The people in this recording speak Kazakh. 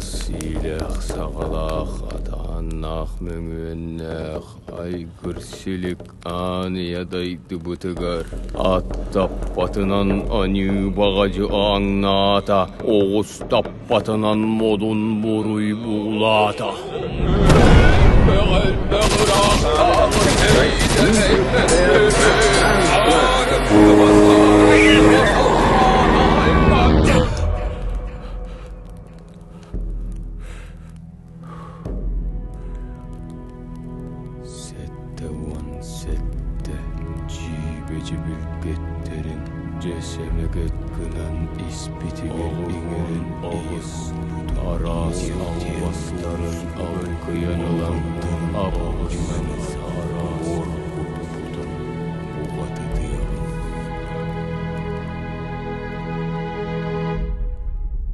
Силэх сағалақ атаннақ мөңүеннәқ ай күрсілік аниядай бұтығар аттап батынан аню бағажы аңната оғыз таппатынан модун бұруй бұлата Сетте жибе-жибил кеттерин жесемегет кынан испитигер иңерин оғыз арас албастарын алкыянылан абағышын сарас